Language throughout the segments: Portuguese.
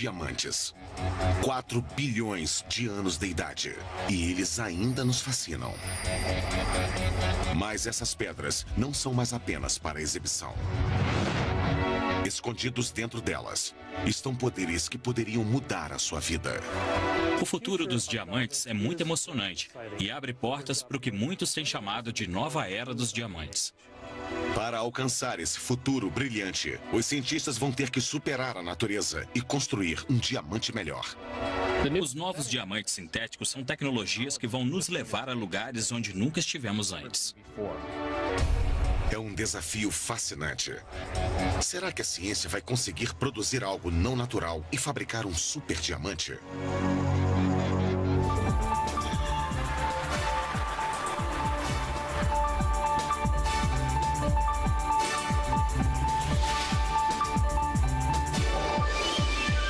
diamantes. 4 bilhões de anos de idade. E eles ainda nos fascinam. Mas essas pedras não são mais apenas para exibição. Escondidos dentro delas estão poderes que poderiam mudar a sua vida. O futuro dos diamantes é muito emocionante e abre portas para o que muitos têm chamado de nova era dos diamantes. Para alcançar esse futuro brilhante, os cientistas vão ter que superar a natureza e construir um diamante melhor. Os novos diamantes sintéticos são tecnologias que vão nos levar a lugares onde nunca estivemos antes. É um desafio fascinante. Será que a ciência vai conseguir produzir algo não natural e fabricar um super diamante?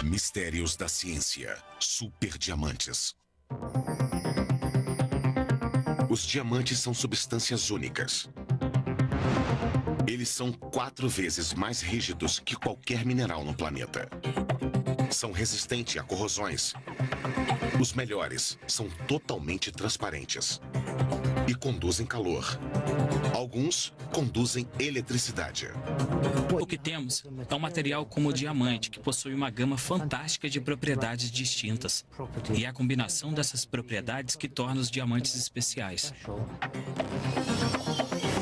Mistérios da ciência. Super diamantes. Os diamantes são substâncias únicas. Eles são 4 vezes mais rígidos que qualquer mineral no planeta. São resistentes a corrosões. Os melhores são totalmente transparentes e conduzem calor. Alguns conduzem eletricidade. O que temos é um material como o diamante, que possui uma gama fantástica de propriedades distintas. E é a combinação dessas propriedades que torna os diamantes especiais.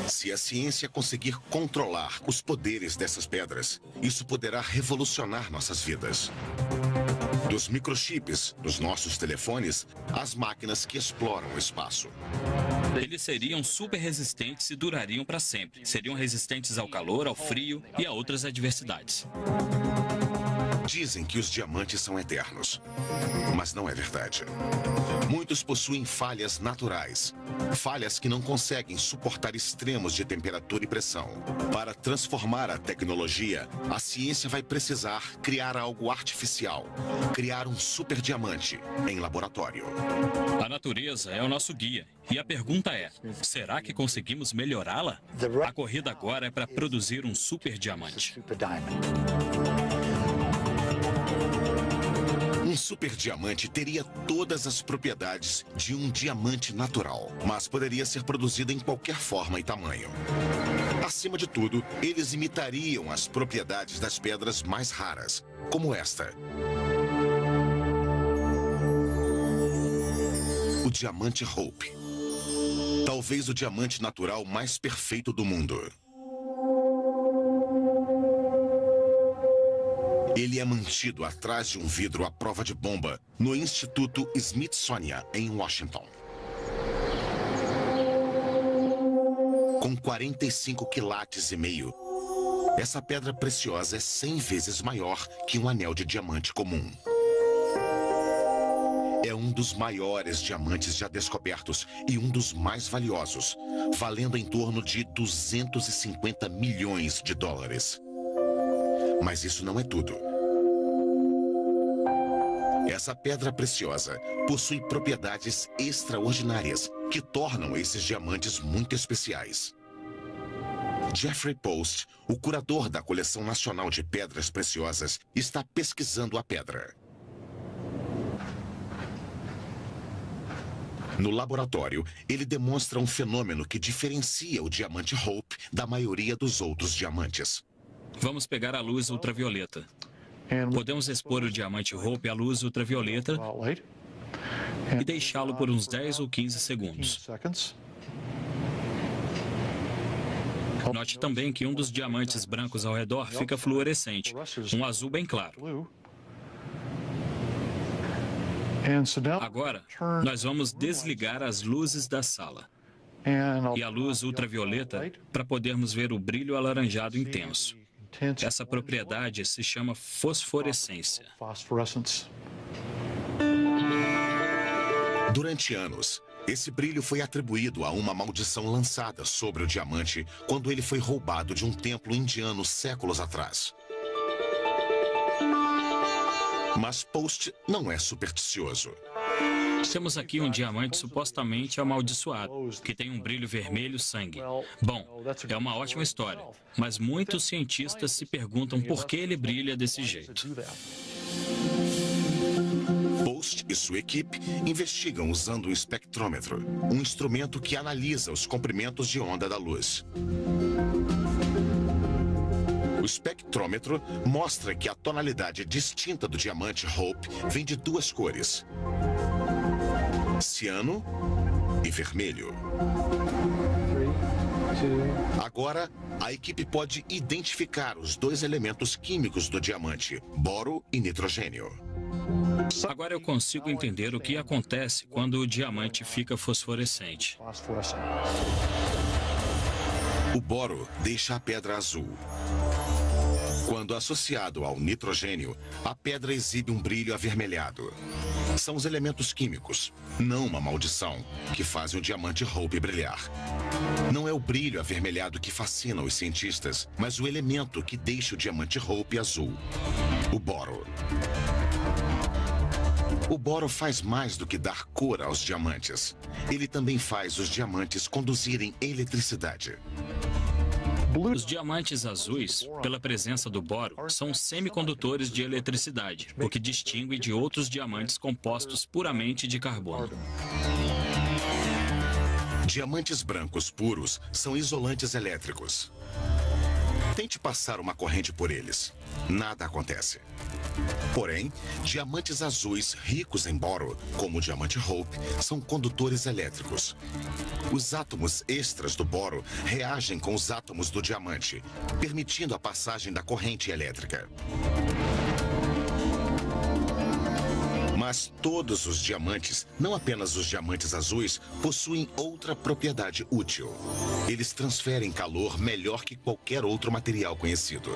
Se a ciência conseguir controlar os poderes dessas pedras, isso poderá revolucionar nossas vidas. Dos microchips nos nossos telefones, às máquinas que exploram o espaço. Eles seriam super resistentes e durariam para sempre. Seriam resistentes ao calor, ao frio e a outras adversidades. Dizem que os diamantes são eternos, mas não é verdade. Muitos possuem falhas naturais, falhas que não conseguem suportar extremos de temperatura e pressão. Para transformar a tecnologia, a ciência vai precisar criar algo artificial, criar um super diamante em laboratório. A natureza é o nosso guia. E a pergunta é, será que conseguimos melhorá-la? A corrida agora é para produzir um super diamante. Um super diamante teria todas as propriedades de um diamante natural, mas poderia ser produzido em qualquer forma e tamanho. Acima de tudo, eles imitariam as propriedades das pedras mais raras, como esta. O diamante Hope. Talvez o diamante natural mais perfeito do mundo. Ele é mantido atrás de um vidro à prova de bomba no Instituto Smithsonian, em Washington. Com 45 quilates e meio, essa pedra preciosa é 100 vezes maior que um anel de diamante comum. É um dos maiores diamantes já descobertos e um dos mais valiosos, valendo em torno de 250 milhões de dólares. Mas isso não é tudo. Essa pedra preciosa possui propriedades extraordinárias que tornam esses diamantes muito especiais. Jeffrey Post, o curador da Coleção Nacional de Pedras Preciosas, está pesquisando a pedra. No laboratório, ele demonstra um fenômeno que diferencia o diamante Hope da maioria dos outros diamantes. Vamos pegar a luz ultravioleta. Podemos expor o diamante Hope à luz ultravioleta e deixá-lo por uns 10 ou 15 segundos. Note também que um dos diamantes brancos ao redor fica fluorescente, um azul bem claro. Agora, nós vamos desligar as luzes da sala e a luz ultravioleta para podermos ver o brilho alaranjado intenso. Essa propriedade se chama fosforescência. Durante anos, esse brilho foi atribuído a uma maldição lançada sobre o diamante quando ele foi roubado de um templo indiano séculos atrás. Mas Post não é supersticioso. Temos aqui um diamante supostamente amaldiçoado, que tem um brilho vermelho sangue. Bom, é uma ótima história, mas muitos cientistas se perguntam por que ele brilha desse jeito. Post e sua equipe investigam usando um espectrômetro, um instrumento que analisa os comprimentos de onda da luz. O espectrômetro mostra que a tonalidade distinta do diamante Hope vem de duas cores: ciano e vermelho. Agora, a equipe pode identificar os dois elementos químicos do diamante, boro e nitrogênio. Agora eu consigo entender o que acontece quando o diamante fica fosforescente. O boro deixa a pedra azul. Quando associado ao nitrogênio, a pedra exibe um brilho avermelhado. São os elementos químicos, não uma maldição, que fazem o diamante Hope brilhar. Não é o brilho avermelhado que fascina os cientistas, mas o elemento que deixa o diamante Hope azul: o boro. O boro faz mais do que dar cor aos diamantes. Ele também faz os diamantes conduzirem eletricidade. Os diamantes azuis, pela presença do boro, são semicondutores de eletricidade, o que distingue de outros diamantes compostos puramente de carbono. Diamantes brancos puros são isolantes elétricos. Tente passar uma corrente por eles. Nada acontece. Porém, diamantes azuis ricos em boro, como o diamante Hope, são condutores elétricos. Os átomos extras do boro reagem com os átomos do diamante, permitindo a passagem da corrente elétrica. Mas todos os diamantes, não apenas os diamantes azuis, possuem outra propriedade útil. Eles transferem calor melhor que qualquer outro material conhecido.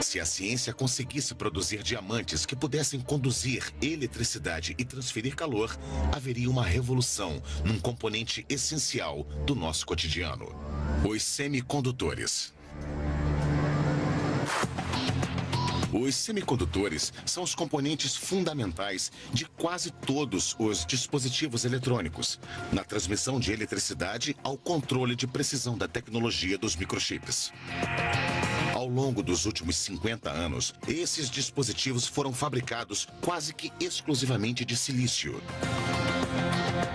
Se a ciência conseguisse produzir diamantes que pudessem conduzir eletricidade e transferir calor, haveria uma revolução num componente essencial do nosso cotidiano: os semicondutores. Os semicondutores são os componentes fundamentais de quase todos os dispositivos eletrônicos, na transmissão de eletricidade ao controle de precisão da tecnologia dos microchips. Ao longo dos últimos 50 anos, esses dispositivos foram fabricados quase que exclusivamente de silício.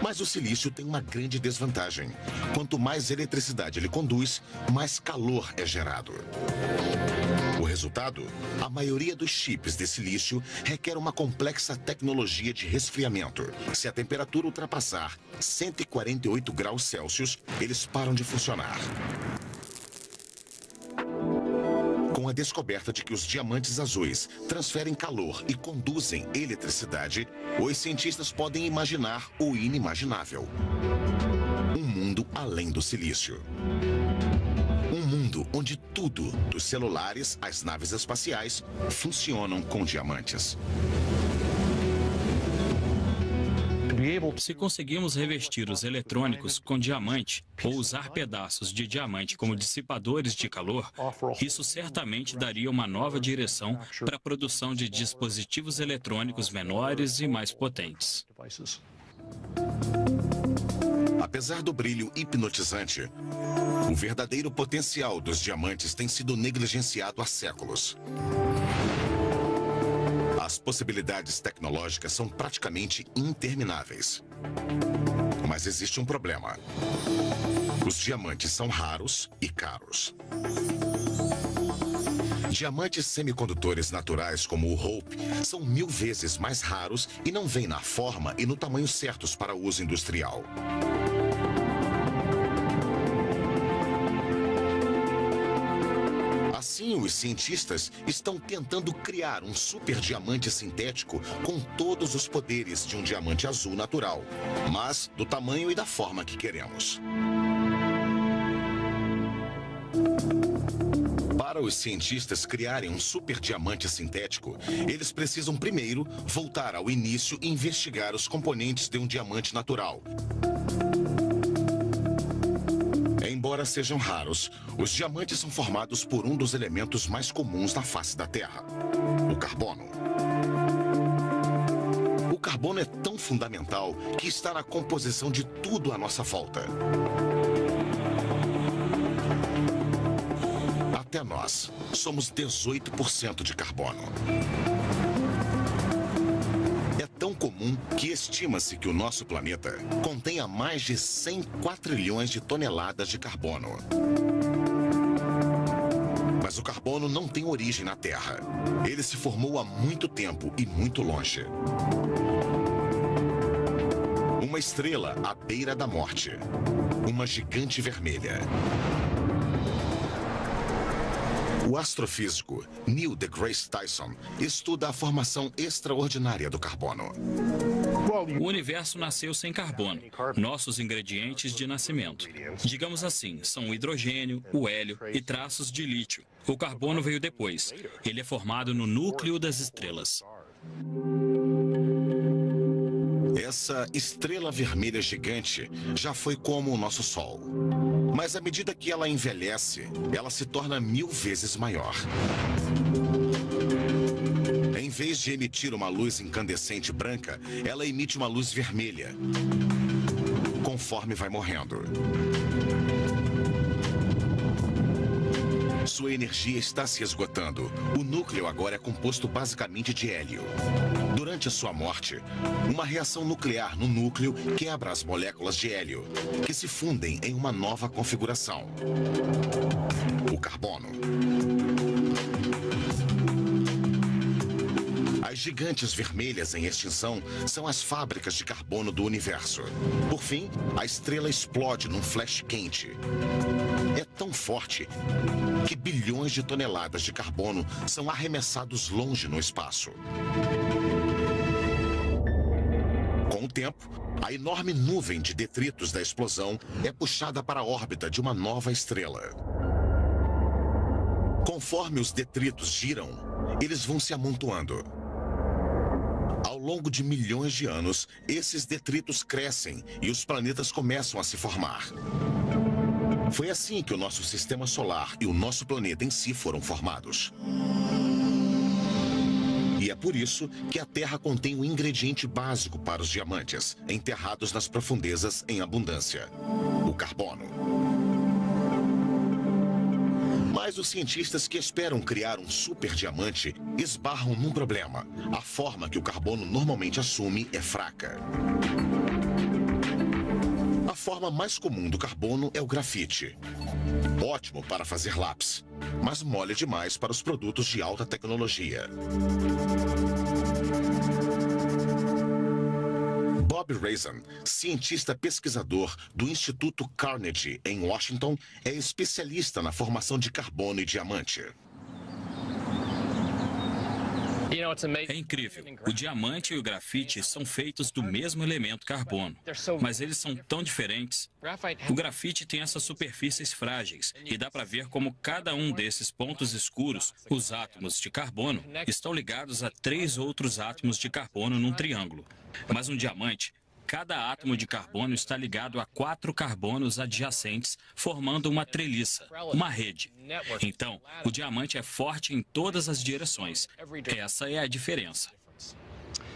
Mas o silício tem uma grande desvantagem. Quanto mais eletricidade ele conduz, mais calor é gerado. O resultado? A maioria dos chips de silício requer uma complexa tecnologia de resfriamento. Se a temperatura ultrapassar 148 graus Celsius, eles param de funcionar. Com a descoberta de que os diamantes azuis transferem calor e conduzem eletricidade, os cientistas podem imaginar o inimaginável: um mundo além do silício. Um mundo onde tudo, dos celulares às naves espaciais, funcionam com diamantes. Se conseguirmos revestir os eletrônicos com diamante ou usar pedaços de diamante como dissipadores de calor, isso certamente daria uma nova direção para a produção de dispositivos eletrônicos menores e mais potentes. Apesar do brilho hipnotizante, o verdadeiro potencial dos diamantes tem sido negligenciado há séculos. As possibilidades tecnológicas são praticamente intermináveis. Mas existe um problema. Os diamantes são raros e caros. Diamantes semicondutores naturais como o Hope são 1000 vezes mais raros e não vêm na forma e no tamanho certos para uso industrial. Assim, os cientistas estão tentando criar um super diamante sintético com todos os poderes de um diamante azul natural, mas do tamanho e da forma que queremos. Para os cientistas criarem um super diamante sintético, eles precisam primeiro voltar ao início e investigar os componentes de um diamante natural. Embora sejam raros, os diamantes são formados por um dos elementos mais comuns na face da Terra: o carbono. O carbono é tão fundamental que está na composição de tudo à nossa volta. A até nós somos 18% de carbono. É tão comum que estima-se que o nosso planeta contenha mais de 100 quatrilhões de toneladas de carbono. Mas o carbono não tem origem na Terra. Ele se formou há muito tempo e muito longe. Uma estrela à beira da morte. Uma gigante vermelha. O astrofísico Neil deGrasse Tyson estuda a formação extraordinária do carbono. O universo nasceu sem carbono, nossos ingredientes de nascimento. Digamos assim, são o hidrogênio, o hélio e traços de lítio. O carbono veio depois. Ele é formado no núcleo das estrelas. Essa estrela vermelha gigante já foi como o nosso Sol. Mas à medida que ela envelhece, ela se torna 1000 vezes maior. Em vez de emitir uma luz incandescente branca, ela emite uma luz vermelha, conforme vai morrendo. Sua energia está se esgotando. O núcleo agora é composto basicamente de hélio. Durante a sua morte, uma reação nuclear no núcleo quebra as moléculas de hélio, que se fundem em uma nova configuração: o carbono. As gigantes vermelhas em extinção são as fábricas de carbono do universo. Por fim, a estrela explode num flash quente. É tão forte que bilhões de toneladas de carbono são arremessados longe no espaço. Com o tempo, a enorme nuvem de detritos da explosão é puxada para a órbita de uma nova estrela. Conforme os detritos giram, eles vão se amontoando. Ao longo de milhões de anos, esses detritos crescem e os planetas começam a se formar. Foi assim que o nosso sistema solar e o nosso planeta em si foram formados. E é por isso que a Terra contém o ingrediente básico para os diamantes, enterrados nas profundezas em abundância: o carbono. Mas os cientistas que esperam criar um super diamante esbarram num problema: a forma que o carbono normalmente assume é fraca. A forma mais comum do carbono é o grafite. Ótimo para fazer lápis, mas mole demais para os produtos de alta tecnologia. Bob Razan, cientista pesquisador do Instituto Carnegie, em Washington, é especialista na formação de carbono e diamante. É incrível. O diamante e o grafite são feitos do mesmo elemento carbono, mas eles são tão diferentes. O grafite tem essas superfícies frágeis e dá para ver como cada um desses pontos escuros, os átomos de carbono, estão ligados a 3 outros átomos de carbono num triângulo. Mas um diamante, cada átomo de carbono está ligado a 4 carbonos adjacentes, formando uma treliça, uma rede. Então, o diamante é forte em todas as direções. Essa é a diferença.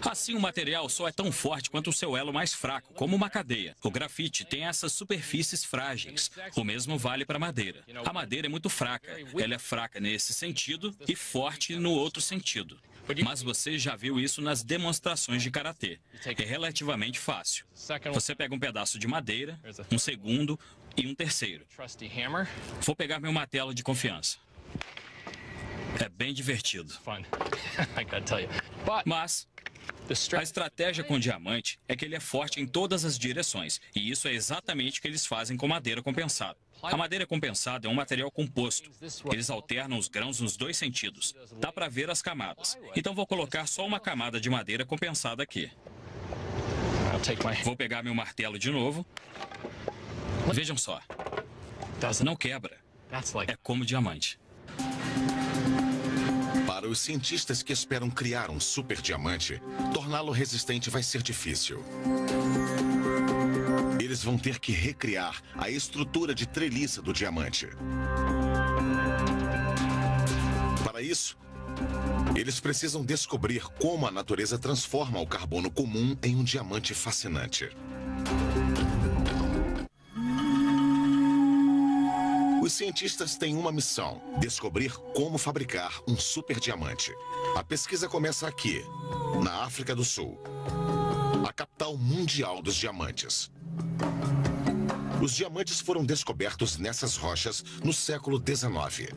Assim, o material só é tão forte quanto o seu elo mais fraco, como uma cadeia. O grafite tem essas superfícies frágeis. O mesmo vale para a madeira. A madeira é muito fraca. Ela é fraca nesse sentido e forte no outro sentido. Mas você já viu isso nas demonstrações de karatê. É relativamente fácil. Você pega um pedaço de madeira, um segundo e um terceiro. Vou pegar meu martelo de confiança. É bem divertido. Mas a estratégia com o diamante é que ele é forte em todas as direções. E isso é exatamente o que eles fazem com madeira compensada. A madeira compensada é um material composto. Eles alternam os grãos nos 2 sentidos. Dá para ver as camadas. Então vou colocar só uma camada de madeira compensada aqui. Vou pegar meu martelo de novo. Vejam só. Não quebra. É como diamante. Para os cientistas que esperam criar um super diamante, torná-lo resistente vai ser difícil. Eles vão ter que recriar a estrutura de treliça do diamante. Para isso, eles precisam descobrir como a natureza transforma o carbono comum em um diamante fascinante. Os Os cientistas têm uma missão: descobrir como fabricar um superdiamante. A pesquisa começa aqui, na África do Sul, a capital mundial dos diamantes. Os diamantes foram descobertos nessas rochas no século XIX.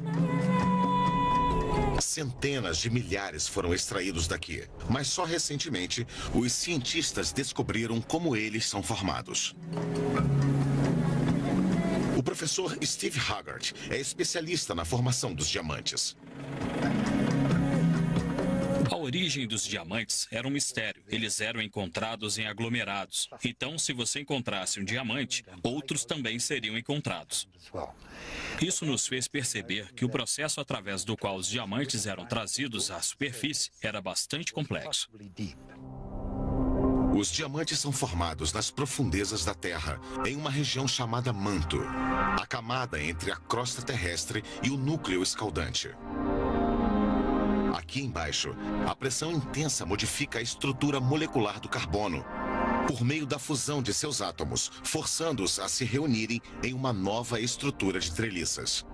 Centenas de milhares foram extraídos daqui, mas só recentemente os cientistas descobriram como eles são formados. O professor Steve Haggart é especialista na formação dos diamantes. A origem dos diamantes era um mistério. Eles eram encontrados em aglomerados. Então, se você encontrasse um diamante, outros também seriam encontrados. Isso nos fez perceber que o processo através do qual os diamantes eram trazidos à superfície era bastante complexo. Os diamantes são formados nas profundezas da Terra, em uma região chamada manto, a camada entre a crosta terrestre e o núcleo escaldante. Aqui embaixo, a pressão intensa modifica a estrutura molecular do carbono, por meio da fusão de seus átomos, forçando-os a se reunirem em uma nova estrutura de treliças.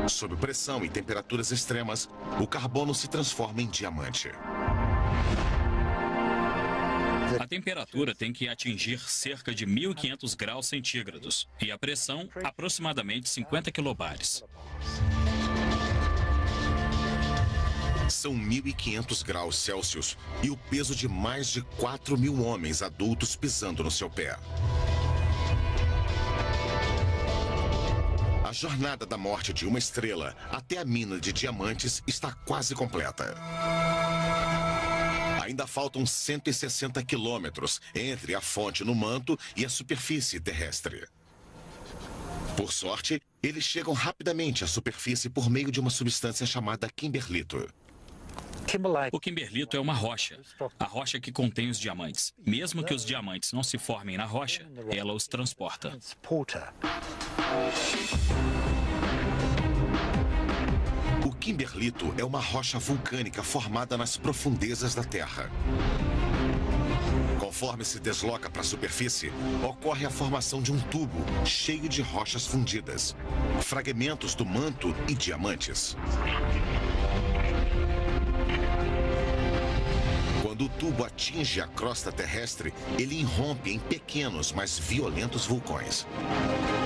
Sob pressão e temperaturas extremas, o carbono se transforma em diamante. A temperatura tem que atingir cerca de 1.500 graus centígrados e a pressão aproximadamente 50 quilobares. São 1.500 graus Celsius e o peso de mais de 4.000 homens adultos pisando no seu pé. A jornada da morte de uma estrela até a mina de diamantes está quase completa. Ainda faltam 160 quilômetros entre a fonte no manto e a superfície terrestre. Por sorte, eles chegam rapidamente à superfície por meio de uma substância chamada kimberlito. O kimberlito é uma rocha, a rocha que contém os diamantes. Mesmo que os diamantes não se formem na rocha, ela os transporta. O kimberlito é uma rocha vulcânica formada nas profundezas da Terra. Conforme se desloca para a superfície, ocorre a formação de um tubo cheio de rochas fundidas, fragmentos do manto e diamantes. Quando o tubo atinge a crosta terrestre, ele irrompe em pequenos, mas violentos vulcões.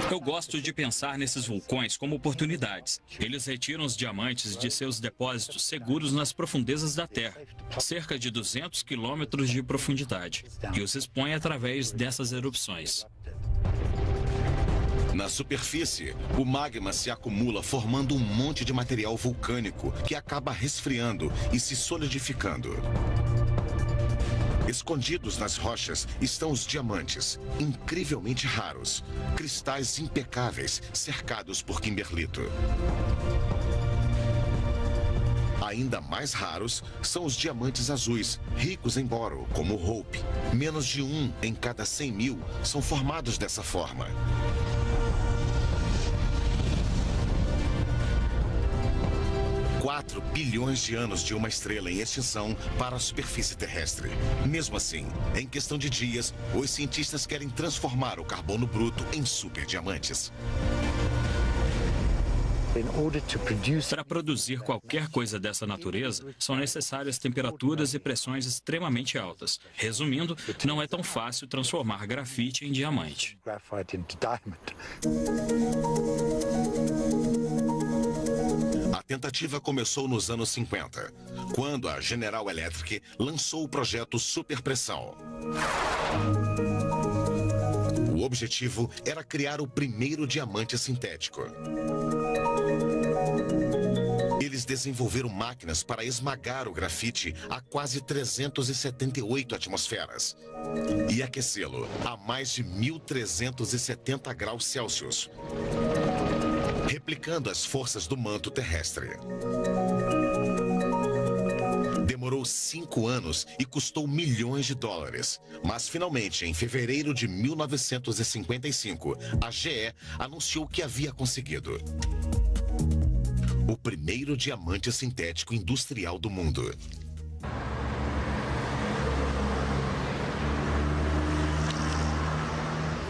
Eu gosto de pensar nesses vulcões como oportunidades. Eles retiram os diamantes de seus depósitos seguros nas profundezas da Terra, cerca de 200 quilômetros de profundidade, e os expõem através dessas erupções. Na superfície, o magma se acumula formando um monte de material vulcânico que acaba resfriando e se solidificando. Escondidos nas rochas estão os diamantes, incrivelmente raros, cristais impecáveis cercados por kimberlito. Ainda mais raros são os diamantes azuis, ricos em boro, como o Hope. Menos de 1 em cada 100.000 são formados dessa forma. $4 bilhões de anos de uma estrela em extinção para a superfície terrestre. Mesmo assim, em questão de dias, os cientistas querem transformar o carbono bruto em superdiamantes. Para produzir qualquer coisa dessa natureza, são necessárias temperaturas e pressões extremamente altas. Resumindo, não é tão fácil transformar grafite em diamante. A tentativa começou nos anos 50, quando a General Electric lançou o projeto Superpressão. O objetivo era criar o primeiro diamante sintético. Eles desenvolveram máquinas para esmagar o grafite a quase 378 atmosferas e aquecê-lo a mais de 1.370 graus Celsius, replicando as forças do manto terrestre. Demorou 5 anos e custou milhões de dólares. Mas, finalmente, em fevereiro de 1955, a GE anunciou que havia conseguido o primeiro diamante sintético industrial do mundo.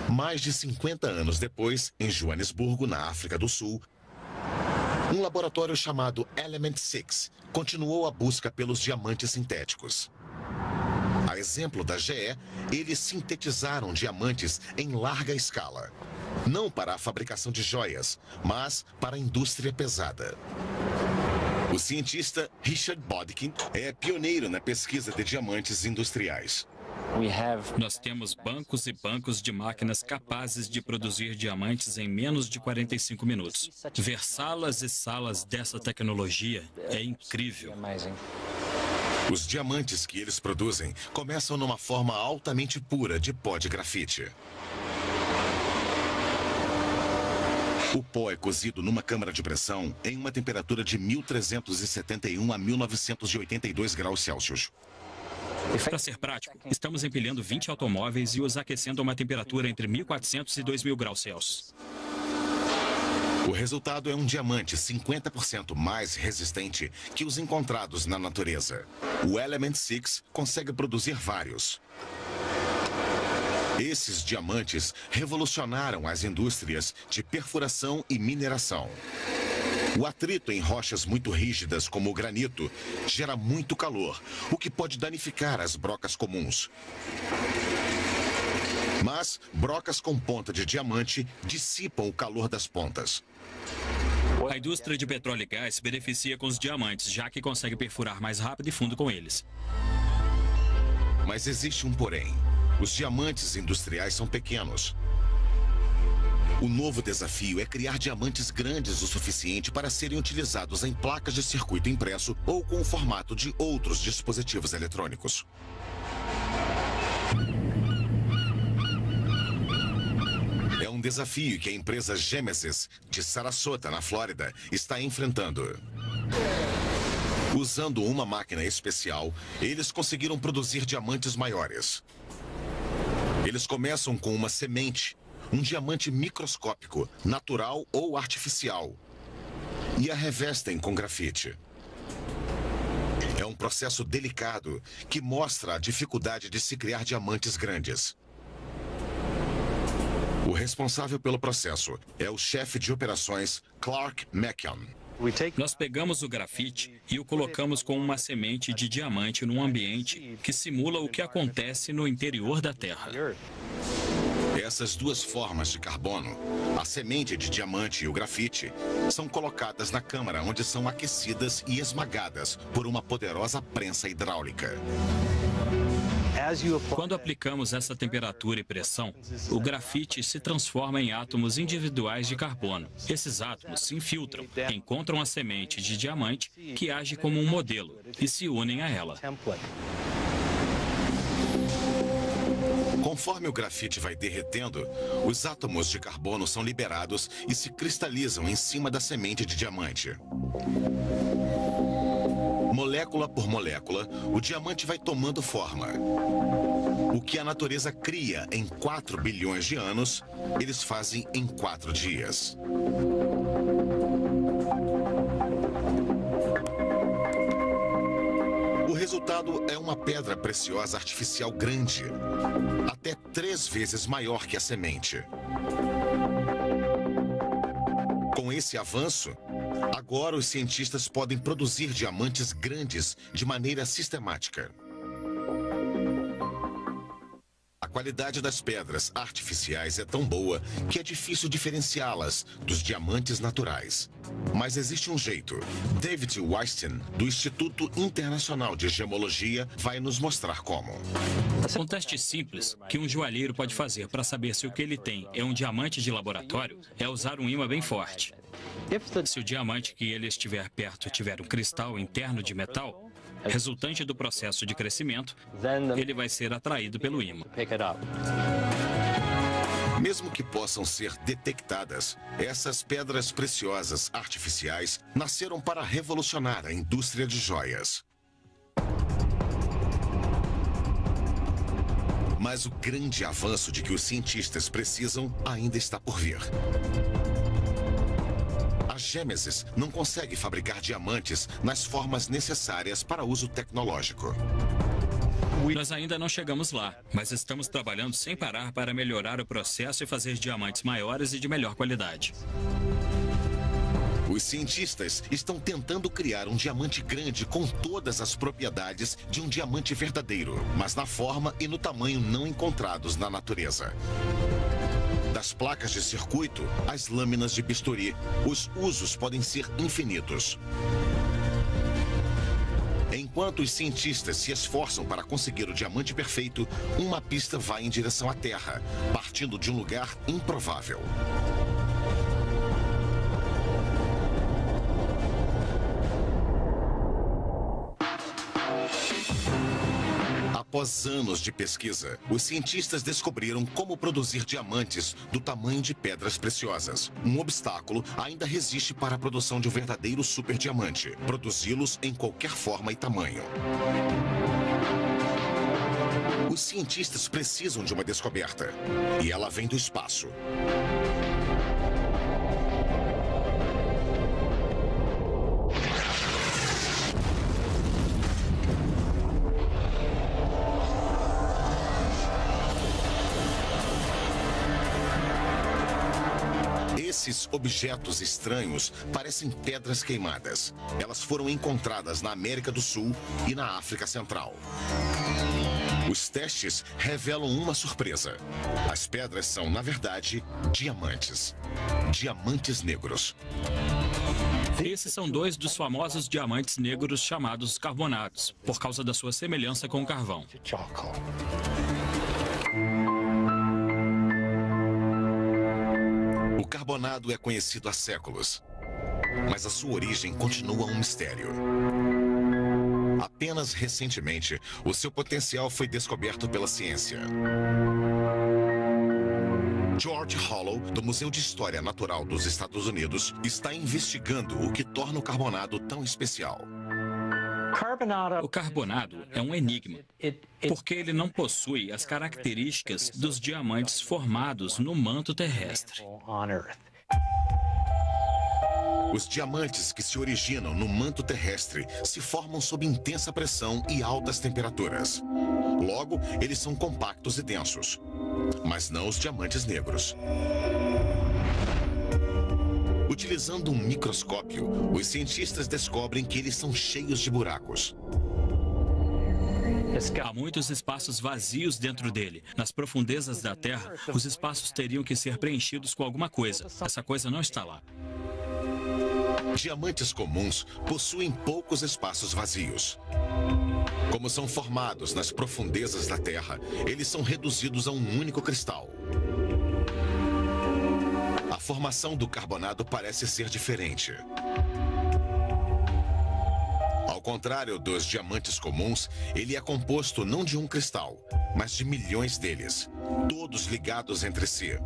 Mais de 50 anos depois, em Joanesburgo, na África do Sul, um laboratório chamado Element 6 continuou a busca pelos diamantes sintéticos. A exemplo da GE, eles sintetizaram diamantes em larga escala. Não para a fabricação de joias, mas para a indústria pesada. O cientista Richard Bodkin é pioneiro na pesquisa de diamantes industriais. Nós temos bancos e bancos de máquinas capazes de produzir diamantes em menos de 45 minutos. Ver salas e salas dessa tecnologia é incrível. Os diamantes que eles produzem começam numa forma altamente pura de pó de grafite. O pó é cozido numa câmara de pressão em uma temperatura de 1371 a 1982 graus Celsius. Para ser prático, estamos empilhando 20 automóveis e os aquecendo a uma temperatura entre 1.400 e 2.000 graus Celsius. O resultado é um diamante 50% mais resistente que os encontrados na natureza. O Element 6 consegue produzir vários. Esses diamantes revolucionaram as indústrias de perfuração e mineração. O atrito em rochas muito rígidas, como o granito, gera muito calor, o que pode danificar as brocas comuns. Mas brocas com ponta de diamante dissipam o calor das pontas. A indústria de petróleo e gás se beneficia com os diamantes, já que consegue perfurar mais rápido e fundo com eles. Mas existe um porém. Os diamantes industriais são pequenos. O novo desafio é criar diamantes grandes o suficiente para serem utilizados em placas de circuito impresso ou com o formato de outros dispositivos eletrônicos. É um desafio que a empresa Gemesis, de Sarasota, na Flórida, está enfrentando. Usando uma máquina especial, eles conseguiram produzir diamantes maiores. Eles começam com uma semente, um diamante microscópico, natural ou artificial, e a revestem com grafite. É um processo delicado que mostra a dificuldade de se criar diamantes grandes. O responsável pelo processo é o chefe de operações Clark McCann. Nós pegamos o grafite e o colocamos com uma semente de diamante num ambiente que simula o que acontece no interior da Terra. Essas duas formas de carbono, a semente de diamante e o grafite, são colocadas na câmara onde são aquecidas e esmagadas por uma poderosa prensa hidráulica. Quando aplicamos essa temperatura e pressão, o grafite se transforma em átomos individuais de carbono. Esses átomos se infiltram, encontram a semente de diamante, que age como um modelo, e se unem a ela. Conforme o grafite vai derretendo, os átomos de carbono são liberados e se cristalizam em cima da semente de diamante. Molécula por molécula, o diamante vai tomando forma. O que a natureza cria em 4 bilhões de anos, eles fazem em 4 dias. O resultado é uma pedra preciosa artificial grande, até 3 vezes maior que a semente. Com esse avanço, agora os cientistas podem produzir diamantes grandes de maneira sistemática. A qualidade das pedras artificiais é tão boa que é difícil diferenciá-las dos diamantes naturais. Mas existe um jeito. David Weinstein, do Instituto Internacional de Gemologia, vai nos mostrar como. Um teste simples que um joalheiro pode fazer para saber se o que ele tem é um diamante de laboratório é usar um ímã bem forte. Se o diamante que ele estiver perto tiver um cristal interno de metal, resultante do processo de crescimento, ele vai ser atraído pelo ímã. Mesmo que possam ser detectadas, essas pedras preciosas artificiais nasceram para revolucionar a indústria de joias. Mas o grande avanço de que os cientistas precisam ainda está por vir. A Gemesis não consegue fabricar diamantes nas formas necessárias para uso tecnológico. Nós ainda não chegamos lá, mas estamos trabalhando sem parar para melhorar o processo e fazer diamantes maiores e de melhor qualidade. Os cientistas estão tentando criar um diamante grande com todas as propriedades de um diamante verdadeiro, mas na forma e no tamanho não encontrados na natureza. Das placas de circuito às lâminas de bisturi, os usos podem ser infinitos. Enquanto os cientistas se esforçam para conseguir o diamante perfeito, uma pista vai em direção à Terra, partindo de um lugar improvável. Após anos de pesquisa, os cientistas descobriram como produzir diamantes do tamanho de pedras preciosas. Um obstáculo ainda resiste para a produção de um verdadeiro superdiamante: produzi-los em qualquer forma e tamanho. Os cientistas precisam de uma descoberta, e ela vem do espaço. Esses objetos estranhos parecem pedras queimadas. Elas foram encontradas na América do Sul e na África Central. Os testes revelam uma surpresa. As pedras são, na verdade, diamantes. Diamantes negros. Esses são dois dos famosos diamantes negros chamados carbonados, por causa da sua semelhança com o carvão. O carbonado é conhecido há séculos, mas a sua origem continua um mistério. Apenas recentemente, o seu potencial foi descoberto pela ciência. George Hollow, do Museu de História Natural dos Estados Unidos, está investigando o que torna o carbonado tão especial. O carbonado é um enigma, porque ele não possui as características dos diamantes formados no manto terrestre. Os diamantes que se originam no manto terrestre se formam sob intensa pressão e altas temperaturas. Logo, eles são compactos e densos, mas não os diamantes negros. Utilizando um microscópio, os cientistas descobrem que eles são cheios de buracos. Há muitos espaços vazios dentro dele. Nas profundezas da Terra, os espaços teriam que ser preenchidos com alguma coisa. Essa coisa não está lá. Diamantes comuns possuem poucos espaços vazios. Como são formados nas profundezas da Terra, eles são reduzidos a um único cristal. A formação do carbonado parece ser diferente. Ao contrário dos diamantes comuns, ele é composto não de um cristal, mas de milhões deles, todos ligados entre si.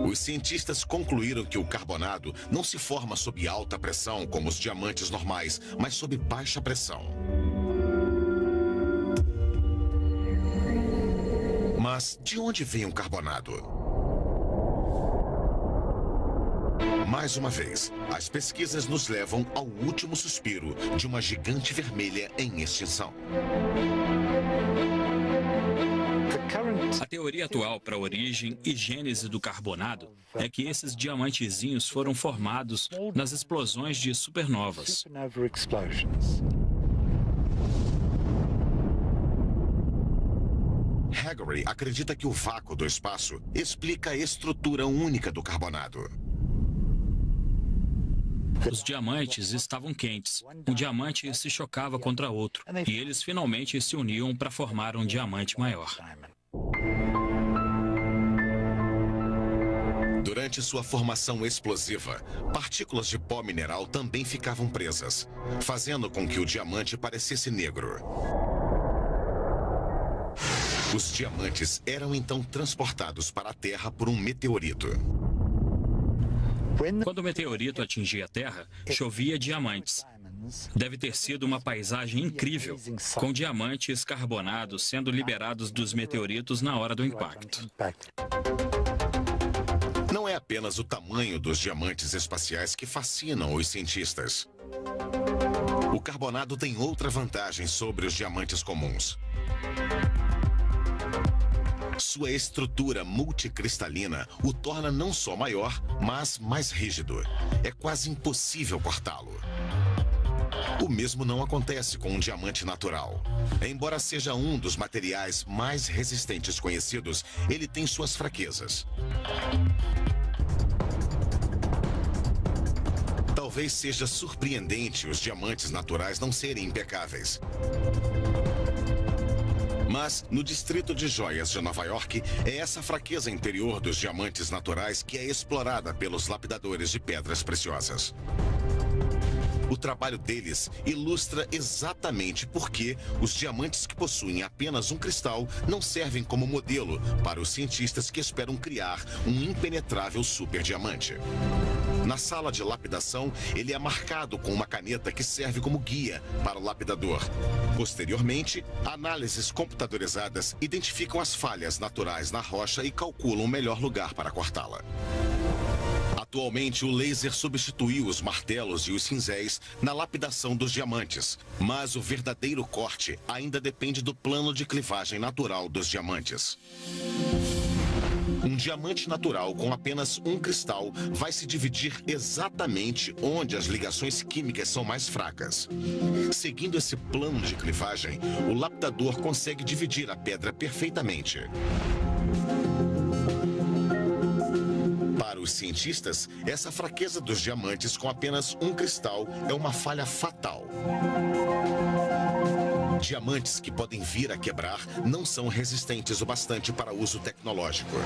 Os cientistas concluíram que o carbonado não se forma sob alta pressão como os diamantes normais, mas sob baixa pressão. Mas de onde vem o carbonado? Mais uma vez, as pesquisas nos levam ao último suspiro de uma gigante vermelha em extinção. A teoria atual para a origem e gênese do carbonado é que esses diamantezinhos foram formados nas explosões de supernovas. Haggary acredita que o vácuo do espaço explica a estrutura única do carbonado. Os diamantes estavam quentes. Um diamante se chocava contra outro, e eles finalmente se uniam para formar um diamante maior. Durante sua formação explosiva, partículas de pó mineral também ficavam presas, fazendo com que o diamante parecesse negro. Os diamantes eram então transportados para a Terra por um meteorito. Quando o meteorito atingia a Terra, chovia diamantes. Deve ter sido uma paisagem incrível, com diamantes carbonados sendo liberados dos meteoritos na hora do impacto. Não é apenas o tamanho dos diamantes espaciais que fascinam os cientistas. O carbonado tem outra vantagem sobre os diamantes comuns. Sua estrutura multicristalina o torna não só maior, mas mais rígido. É quase impossível cortá-lo. O mesmo não acontece com um diamante natural. Embora seja um dos materiais mais resistentes conhecidos, ele tem suas fraquezas. Talvez seja surpreendente os diamantes naturais não serem impecáveis. Mas, no distrito de joias de Nova York, é essa fraqueza interior dos diamantes naturais que é explorada pelos lapidadores de pedras preciosas. O trabalho deles ilustra exatamente por que os diamantes que possuem apenas um cristal não servem como modelo para os cientistas que esperam criar um impenetrável superdiamante. Na sala de lapidação, ele é marcado com uma caneta que serve como guia para o lapidador. Posteriormente, análises computadorizadas identificam as falhas naturais na rocha e calculam o melhor lugar para cortá-la. Atualmente, o laser substituiu os martelos e os cinzéis na lapidação dos diamantes, mas o verdadeiro corte ainda depende do plano de clivagem natural dos diamantes. Um diamante natural com apenas um cristal vai se dividir exatamente onde as ligações químicas são mais fracas. Seguindo esse plano de clivagem, o lapidador consegue dividir a pedra perfeitamente. Para os cientistas, essa fraqueza dos diamantes com apenas um cristal é uma falha fatal. Diamantes que podem vir a quebrar não são resistentes o bastante para uso tecnológico.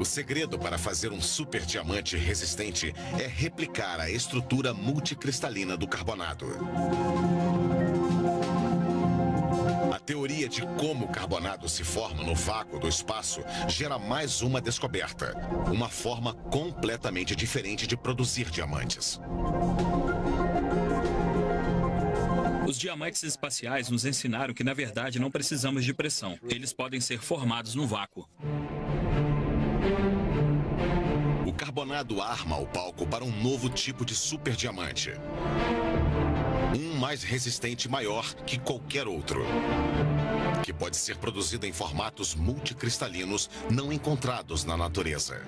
O segredo para fazer um superdiamante resistente é replicar a estrutura multicristalina do carbonado. A teoria de como o carbonado se forma no vácuo do espaço gera mais uma descoberta, uma forma completamente diferente de produzir diamantes. Os diamantes espaciais nos ensinaram que, na verdade, não precisamos de pressão. Eles podem ser formados no vácuo. O carbonado arma o palco para um novo tipo de superdiamante. Um mais resistente e maior que qualquer outro. Que pode ser produzido em formatos multicristalinos não encontrados na natureza.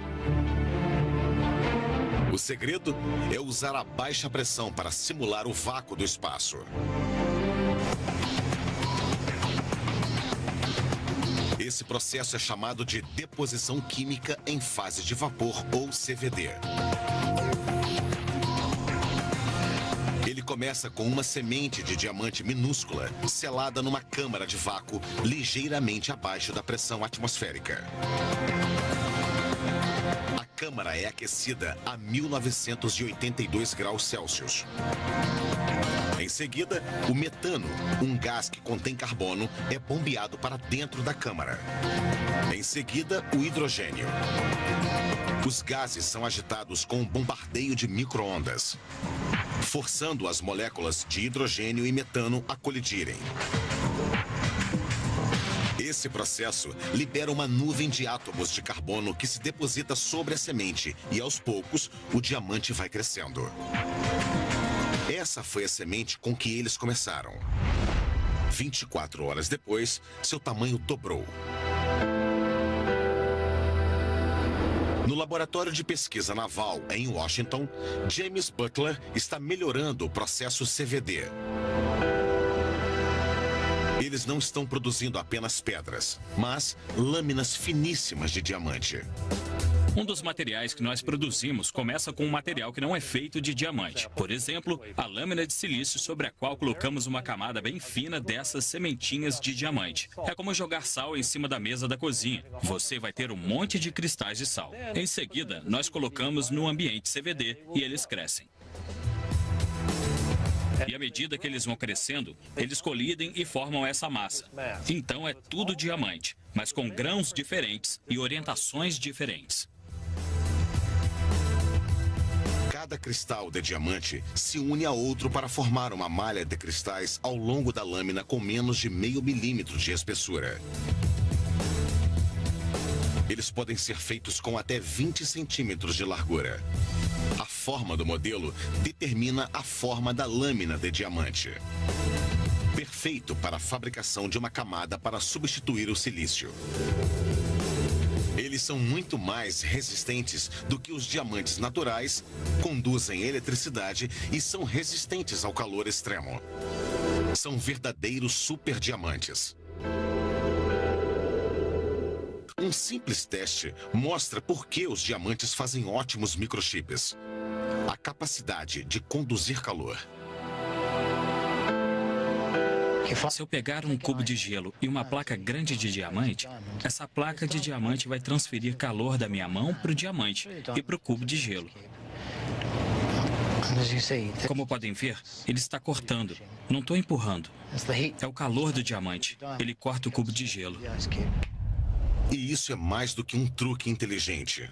O segredo é usar a baixa pressão para simular o vácuo do espaço. Esse processo é chamado de deposição química em fase de vapor, ou CVD. Ele começa com uma semente de diamante minúscula, selada numa câmara de vácuo ligeiramente abaixo da pressão atmosférica. A câmara é aquecida a 1982 graus Celsius. Em seguida, o metano, um gás que contém carbono, é bombeado para dentro da câmara. Em seguida, o hidrogênio. Os gases são agitados com um bombardeio de micro-ondas, forçando as moléculas de hidrogênio e metano a colidirem. Esse processo libera uma nuvem de átomos de carbono que se deposita sobre a semente e, aos poucos, o diamante vai crescendo. Essa foi a semente com que eles começaram. 24 horas depois, seu tamanho dobrou. No laboratório de pesquisa naval em Washington, James Butler está melhorando o processo CVD. Eles não estão produzindo apenas pedras, mas lâminas finíssimas de diamante. Um dos materiais que nós produzimos começa com um material que não é feito de diamante. Por exemplo, a lâmina de silício sobre a qual colocamos uma camada bem fina dessas sementinhas de diamante. É como jogar sal em cima da mesa da cozinha. Você vai ter um monte de cristais de sal. Em seguida, nós colocamos no ambiente CVD e eles crescem. E à medida que eles vão crescendo, eles colidem e formam essa massa. Então é tudo diamante, mas com grãos diferentes e orientações diferentes. Cada cristal de diamante se une a outro para formar uma malha de cristais ao longo da lâmina com menos de 0,5 milímetro de espessura. Eles podem ser feitos com até 20 centímetros de largura. A forma do modelo determina a forma da lâmina de diamante. Perfeito para a fabricação de uma camada para substituir o silício. Eles são muito mais resistentes do que os diamantes naturais, conduzem eletricidade e são resistentes ao calor extremo. São verdadeiros superdiamantes. Um simples teste mostra por que os diamantes fazem ótimos microchips. A capacidade de conduzir calor. Se eu pegar um cubo de gelo e uma placa grande de diamante, essa placa de diamante vai transferir calor da minha mão para o diamante e para o cubo de gelo. Como podem ver, ele está cortando. Não estou empurrando. É o calor do diamante. Ele corta o cubo de gelo. E isso é mais do que um truque inteligente.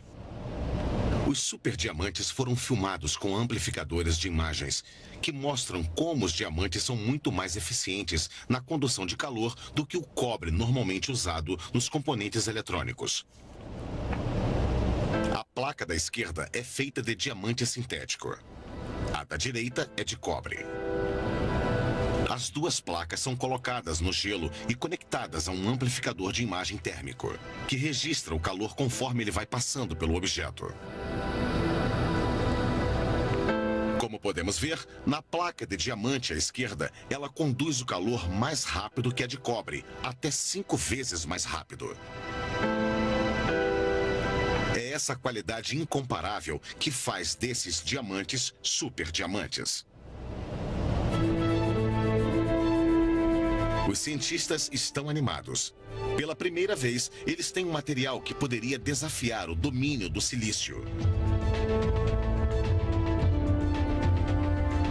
Os superdiamantes foram filmados com amplificadores de imagens que mostram como os diamantes são muito mais eficientes na condução de calor do que o cobre normalmente usado nos componentes eletrônicos. A placa da esquerda é feita de diamante sintético. A da direita é de cobre. As duas placas são colocadas no gelo e conectadas a um amplificador de imagem térmico, que registra o calor conforme ele vai passando pelo objeto. Como podemos ver, na placa de diamante à esquerda, ela conduz o calor mais rápido que a de cobre, até 5 vezes mais rápido. É essa qualidade incomparável que faz desses diamantes superdiamantes. Os cientistas estão animados. Pela primeira vez, eles têm um material que poderia desafiar o domínio do silício.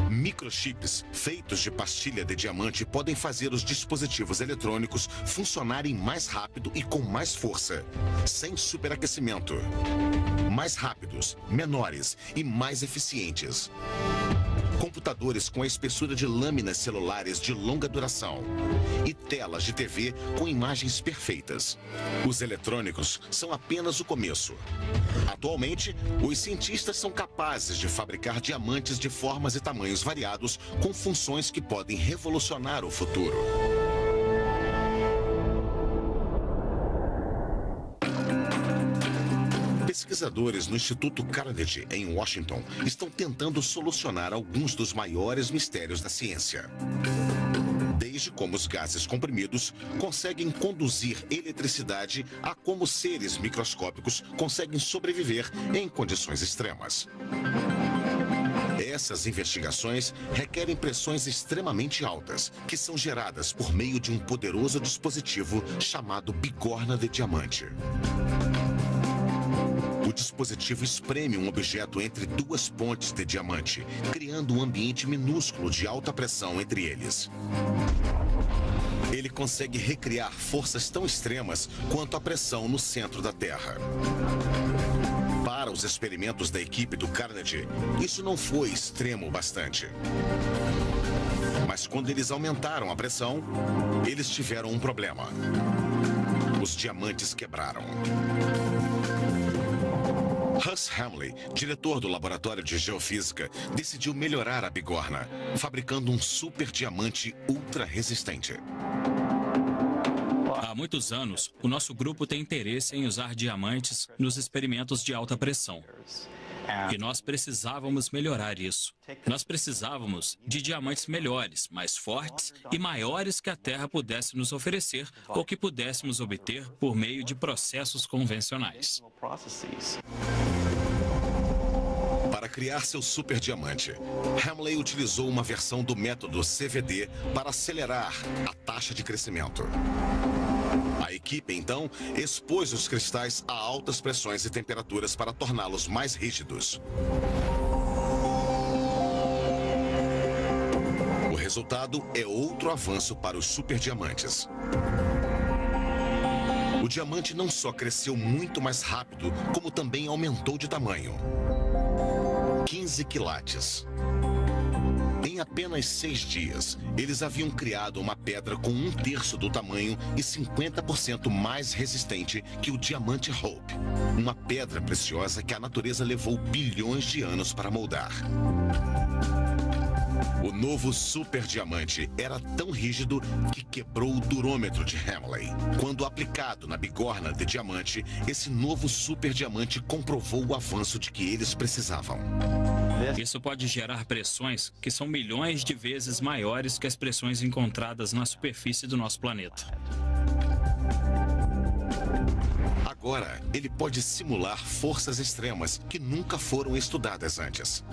Microchips feitos de pastilha de diamante podem fazer os dispositivos eletrônicos funcionarem mais rápido e com mais força, sem superaquecimento. Mais rápidos, menores e mais eficientes. Computadores com a espessura de lâminas celulares de longa duração e telas de TV com imagens perfeitas. Os eletrônicos são apenas o começo. Atualmente, os cientistas são capazes de fabricar diamantes de formas e tamanhos variados com funções que podem revolucionar o futuro. Pesquisadores no Instituto Carnegie, em Washington, estão tentando solucionar alguns dos maiores mistérios da ciência. Desde como os gases comprimidos conseguem conduzir eletricidade a como seres microscópicos conseguem sobreviver em condições extremas. Essas investigações requerem pressões extremamente altas, que são geradas por meio de um poderoso dispositivo chamado bigorna de diamante. O dispositivo espreme um objeto entre duas pontes de diamante, criando um ambiente minúsculo de alta pressão entre eles. Ele consegue recriar forças tão extremas quanto a pressão no centro da Terra. Para os experimentos da equipe do Carnegie, isso não foi extremo o bastante. Mas quando eles aumentaram a pressão, eles tiveram um problema. Os diamantes quebraram. Huss Hamley, diretor do Laboratório de Geofísica, decidiu melhorar a bigorna, fabricando um super diamante ultra resistente. Há muitos anos, o nosso grupo tem interesse em usar diamantes nos experimentos de alta pressão. E nós precisávamos melhorar isso. Nós precisávamos de diamantes melhores, mais fortes e maiores que a Terra pudesse nos oferecer ou que pudéssemos obter por meio de processos convencionais. Para criar seu superdiamante, Hamley utilizou uma versão do método CVD para acelerar a taxa de crescimento. A equipe, então, expôs os cristais a altas pressões e temperaturas para torná-los mais rígidos. O resultado é outro avanço para os superdiamantes. O diamante não só cresceu muito mais rápido, como também aumentou de tamanho. 15 quilates. Em apenas 6 dias, eles haviam criado uma pedra com 1/3 do tamanho e 50% mais resistente que o diamante Hope. Uma pedra preciosa que a natureza levou bilhões de anos para moldar. O novo superdiamante era tão rígido que quebrou o durômetro de Hamley. Quando aplicado na bigorna de diamante, esse novo superdiamante comprovou o avanço de que eles precisavam. Isso pode gerar pressões que são milhões de vezes maiores que as pressões encontradas na superfície do nosso planeta. Agora, ele pode simular forças extremas que nunca foram estudadas antes.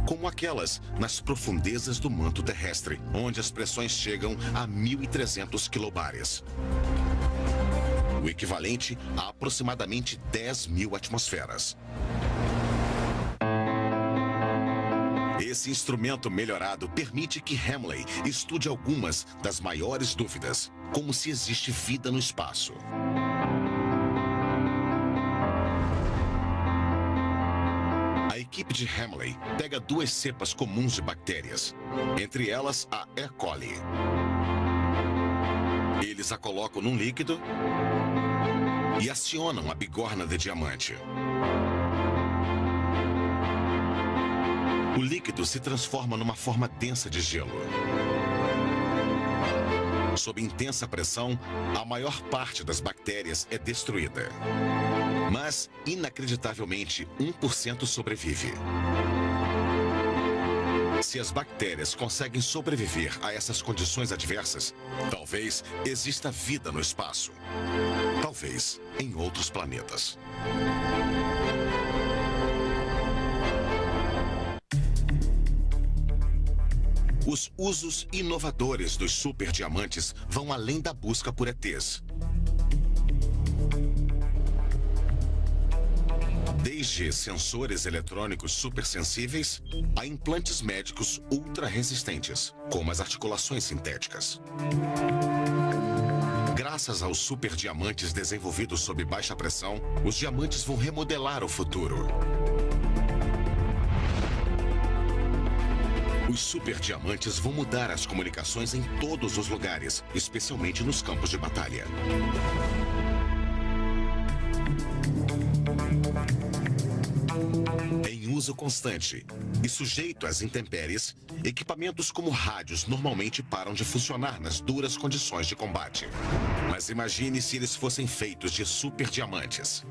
Como aquelas nas profundezas do manto terrestre, onde as pressões chegam a 1.300 quilobares. O equivalente a aproximadamente 10.000 atmosferas. Esse instrumento melhorado permite que Hamley estude algumas das maiores dúvidas, como se existe vida no espaço. A equipe de Hamley pega 2 cepas comuns de bactérias, entre elas a E. coli. Eles a colocam num líquido e acionam a bigorna de diamante. O líquido se transforma numa forma densa de gelo. Sob intensa pressão, a maior parte das bactérias é destruída. Mas, inacreditavelmente, 1% sobrevive. Se as bactérias conseguem sobreviver a essas condições adversas, talvez exista vida no espaço. Talvez em outros planetas. Os usos inovadores dos superdiamantes vão além da busca por ETs. Desde sensores eletrônicos supersensíveis a implantes médicos ultra resistentes, como as articulações sintéticas. Graças aos superdiamantes desenvolvidos sob baixa pressão, os diamantes vão remodelar o futuro. Os superdiamantes vão mudar as comunicações em todos os lugares, especialmente nos campos de batalha. Em uso constante e sujeito às intempéries, equipamentos como rádios normalmente param de funcionar nas duras condições de combate. Mas imagine se eles fossem feitos de superdiamantes.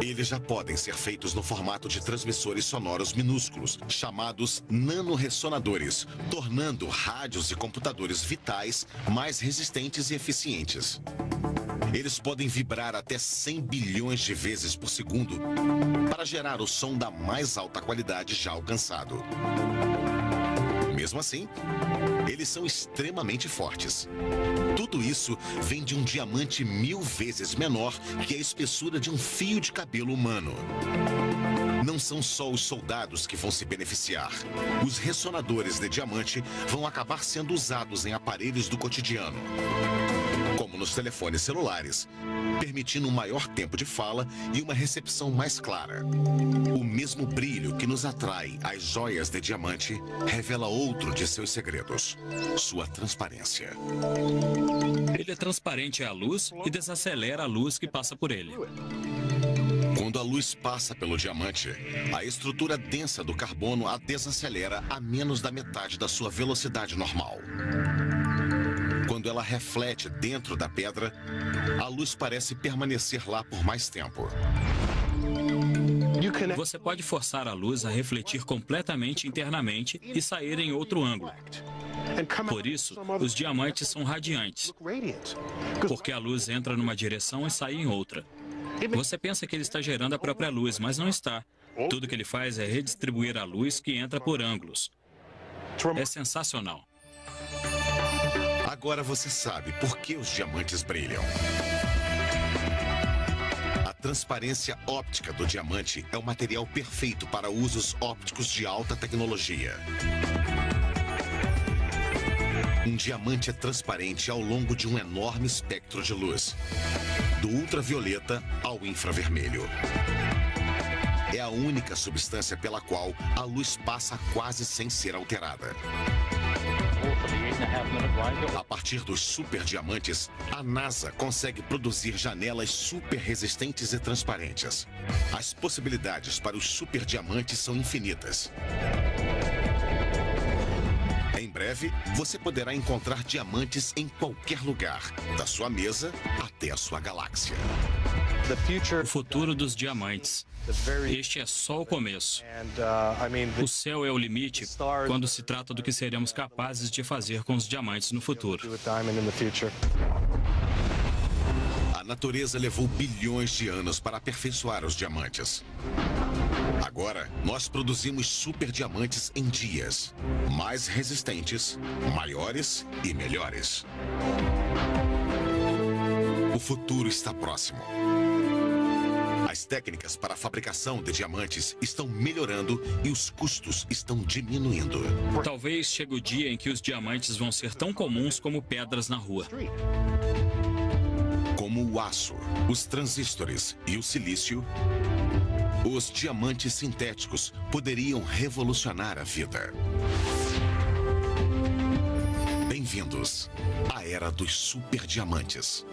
Eles já podem ser feitos no formato de transmissores sonoros minúsculos, chamados nanoressonadores, tornando rádios e computadores vitais mais resistentes e eficientes. Eles podem vibrar até 100 bilhões de vezes por segundo para gerar o som da mais alta qualidade já alcançado. Mesmo assim, eles são extremamente fortes. Tudo isso vem de um diamante 1000 vezes menor que a espessura de um fio de cabelo humano. Não são só os soldados que vão se beneficiar. Os ressonadores de diamante vão acabar sendo usados em aparelhos do cotidiano, como nos telefones celulares, permitindo um maior tempo de fala e uma recepção mais clara. O mesmo brilho que nos atrai às joias de diamante revela outro de seus segredos: sua transparência. Ele é transparente à luz e desacelera a luz que passa por ele. Quando a luz passa pelo diamante, a estrutura densa do carbono a desacelera a menos da metade da sua velocidade normal. Quando ela reflete dentro da pedra, a luz parece permanecer lá por mais tempo. Você pode forçar a luz a refletir completamente internamente e sair em outro ângulo. Por isso, os diamantes são radiantes, porque a luz entra numa direção e sai em outra. Você pensa que ele está gerando a própria luz, mas não está. Tudo que ele faz é redistribuir a luz que entra por ângulos. É sensacional. Agora você sabe por que os diamantes brilham. A transparência óptica do diamante é o material perfeito para usos ópticos de alta tecnologia. Um diamante é transparente ao longo de um enorme espectro de luz, do ultravioleta ao infravermelho. é a única substância pela qual a luz passa quase sem ser alterada. A partir dos superdiamantes, a NASA consegue produzir janelas super resistentes e transparentes. As possibilidades para os superdiamantes são infinitas. Em breve, você poderá encontrar diamantes em qualquer lugar, da sua mesa até a sua galáxia. O futuro dos diamantes. Este é só o começo. O céu é o limite quando se trata do que seremos capazes de fazer com os diamantes no futuro. A natureza levou bilhões de anos para aperfeiçoar os diamantes. Agora, nós produzimos superdiamantes em dias, mais resistentes, maiores e melhores. O futuro está próximo. As técnicas para a fabricação de diamantes estão melhorando e os custos estão diminuindo. Talvez chegue o dia em que os diamantes vão ser tão comuns como pedras na rua. Como o aço, os transistores e o silício, os diamantes sintéticos poderiam revolucionar a vida. Bem-vindos à era dos superdiamantes.